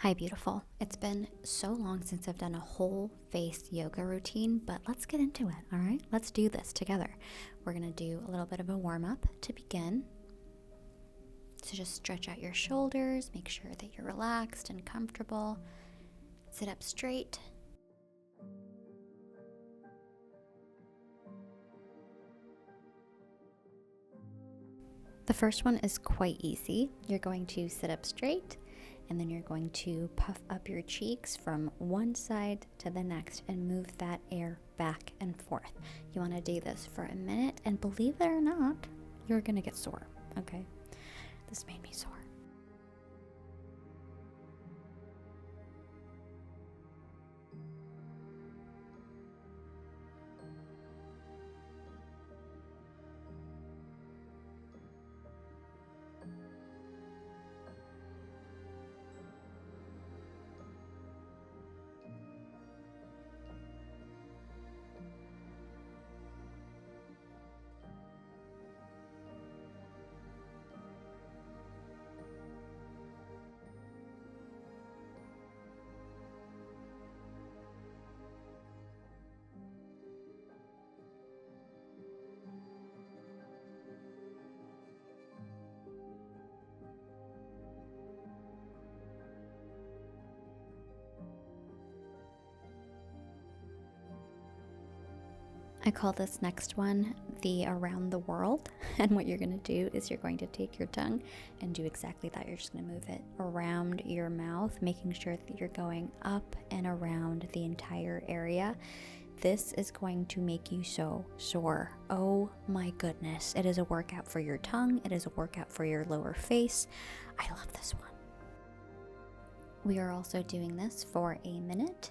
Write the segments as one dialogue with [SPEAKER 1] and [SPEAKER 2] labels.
[SPEAKER 1] Hi, beautiful. It's been so long since I've done a whole face yoga routine, but let's get into it, all right? Let's do this together. We're gonna do a little bit of a warm up to begin. So just stretch out your shoulders, make sure that you're relaxed and comfortable. Sit up straight. The first one is quite easy. You're going to sit up straight, and then you're going to puff up your cheeks from one side to the next and move that air back and forth. You want to do this for a minute, and believe it or not, you're gonna get sore, okay? This made me sore. I call this next one the around the world. And what you're going to do is you're going to take your tongue and do exactly that. You're just going to move it around your mouth, making sure that you're going up and around the entire area. This is going to make you so sore. Oh my goodness. It is a workout for your tongue. It is a workout for your lower face. I love this one. We are also doing this for a minute.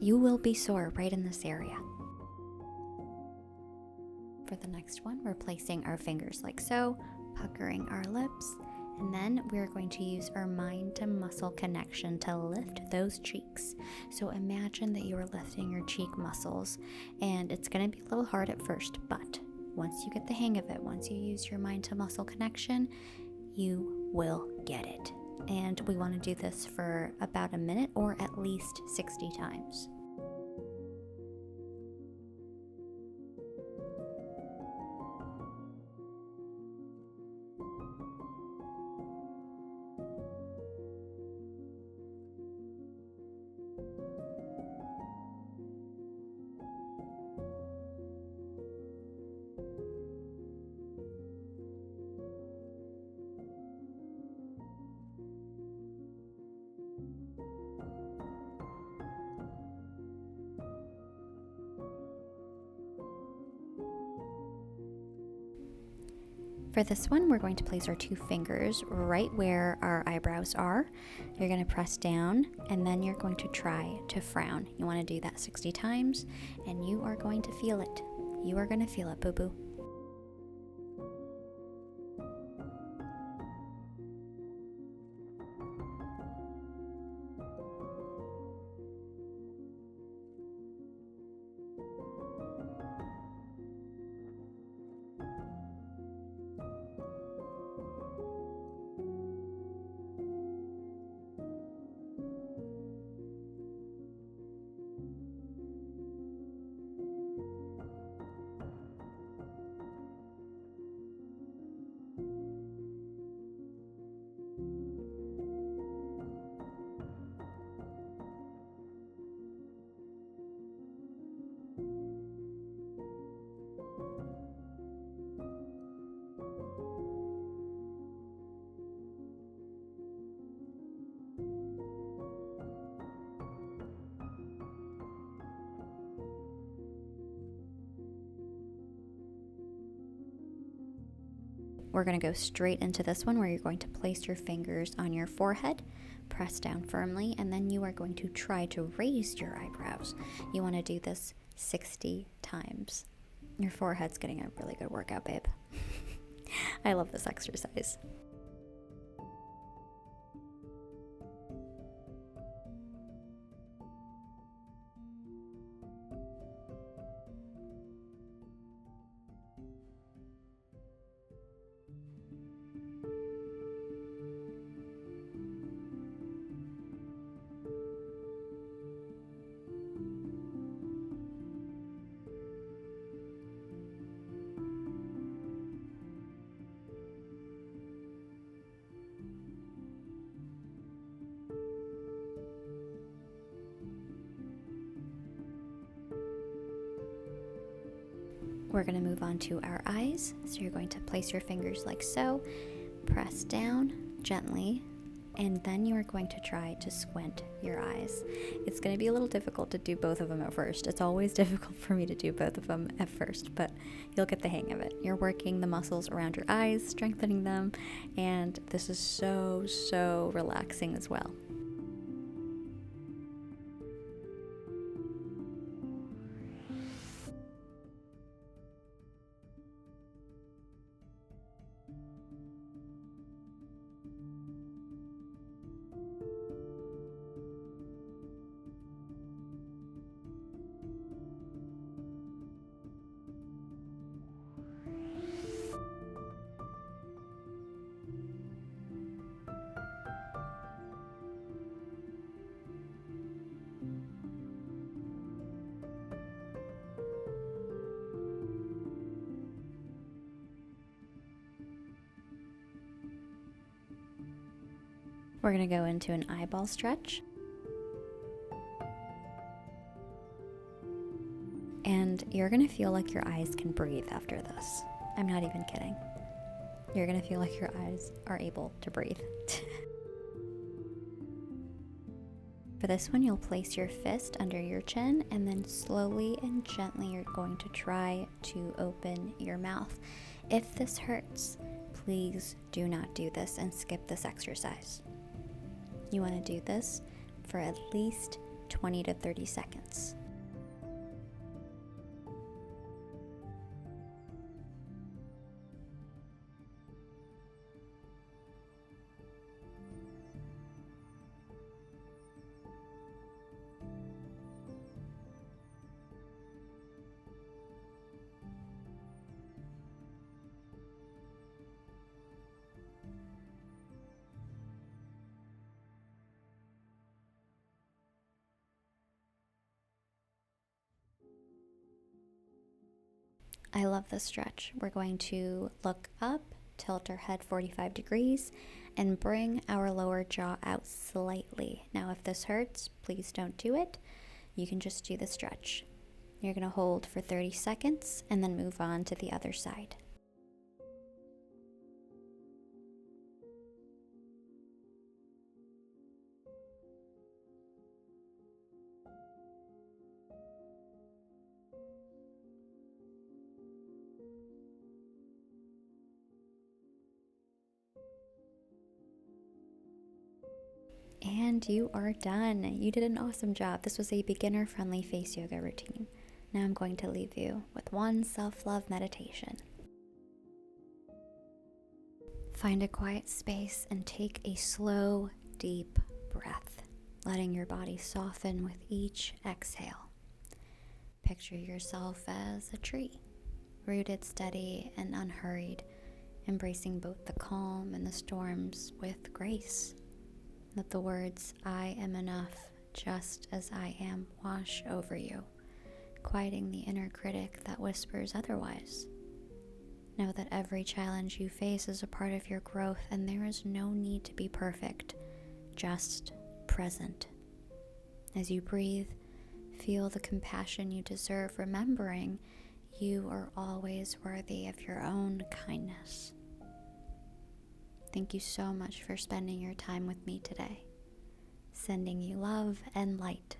[SPEAKER 1] You will be sore right in this area. For the next one, we're placing our fingers like so, puckering our lips, and then we're going to use our mind to muscle connection to lift those cheeks. So imagine that you are lifting your cheek muscles, and it's going to be a little hard at first, but once you get the hang of it, once you use your mind to muscle connection, you will get it. And we want to do this for about a minute or at least 60 times. For this one, we're going to place our two fingers right where our eyebrows are. You're going to press down, and then you're going to try to frown. You want to do that 60 times, and you are going to feel it. You are going to feel it, boo-boo. We're going to go straight into this one where you're going to place your fingers on your forehead, press down firmly, and then you are going to try to raise your eyebrows. You want to do this 60 times. Your forehead's getting a really good workout, babe. I love this exercise. We're going to move on to our eyes. So you're going to place your fingers like so, press down gently, and then you are going to try to squint your eyes. It's going to be a little difficult to do both of them at first. It's always difficult for me to do both of them at first, but you'll get the hang of it. You're working the muscles around your eyes, strengthening them, and this is so relaxing as well. We're going to go into an eyeball stretch. And you're going to feel like your eyes can breathe after this. I'm not even kidding. You're going to feel like your eyes are able to breathe. For this one, you'll place your fist under your chin, and then slowly and gently you're going to try to open your mouth. If this hurts, please do not do this and skip this exercise. You want to do this for at least 20 to 30 seconds. I love this stretch. We're going to look up, tilt our head 45 degrees, and bring our lower jaw out slightly. Now, if this hurts, please don't do it. You can just do the stretch. You're going to hold for 30 seconds and then move on to the other side. And you are done. You did an awesome job. This was a beginner-friendly face yoga routine. Now I'm going to leave you with one self-love meditation. Find a quiet space and take a slow, deep breath, letting your body soften with each exhale. Picture yourself as a tree, rooted steady and unhurried, embracing both the calm and the storms with grace. Let the words, "I am enough, just as I am," wash over you, quieting the inner critic that whispers otherwise. Know that every challenge you face is a part of your growth, and there is no need to be perfect, just present. As you breathe, feel the compassion you deserve, remembering you are always worthy of your own kindness. Thank you so much for spending your time with me today. Sending you love and light.